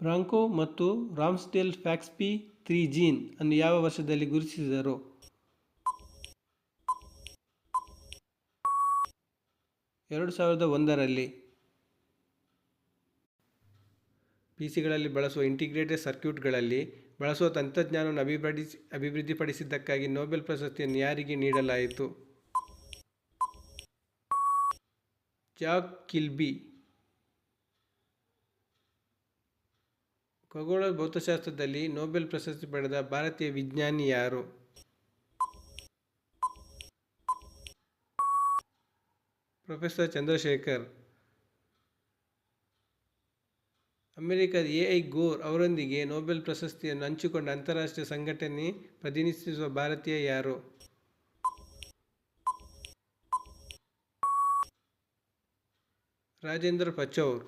ಬ್ರಾಂಕೊ ಮತ್ತು ರಾಮ್ಸ್ಡೇಲ್ ಫ್ಯಾಕ್ಸ್ಬಿ 3 ಜೀನ್ ಅನ್ನು ಯಾವ ವರ್ಷದಲ್ಲಿ ಗುರುತಿಸಿದರು? 2001ರಲ್ಲಿ. ಪಿಸಿಗಳಲ್ಲಿ ಬಳಸುವ ಇಂಟಿಗ್ರೇಟೆಡ್ ಸರ್ಕ್ಯೂಟ್ಗಳಲ್ಲಿ ಬಳಸುವ ತಂತ್ರಜ್ಞಾನವನ್ನು ಅಭಿವೃದ್ಧಿಪಡಿಸಿದ್ದಕ್ಕಾಗಿ ನೊಬೆಲ್ ಪ್ರಶಸ್ತಿಯನ್ನು ಯಾರಿಗೆ ನೀಡಲಾಯಿತು? Jack Kilby. ಖಗೋಳ ಭೌತಶಾಸ್ತ್ರದಲ್ಲಿ ನೊಬೆಲ್ ಪ್ರಶಸ್ತಿ ಪಡೆದ ಭಾರತೀಯ ವಿಜ್ಞಾನಿ ಯಾರು? ಪ್ರೊಫೆಸರ್ ಚಂದ್ರಶೇಖರ್. ಅಮೆರಿಕದ ಎ.ಐ. ಗೋರ್ ಅವರೊಂದಿಗೆ ನೊಬೆಲ್ ಪ್ರಶಸ್ತಿಯನ್ನು ಹಂಚಿಕೊಂಡ ಅಂತಾರಾಷ್ಟ್ರೀಯ ಸಂಘಟನೆ ಪ್ರತಿನಿಧಿಸುವ ಭಾರತೀಯ ಯಾರು? ರಾಜೇಂದ್ರ ಪಚೌರ್.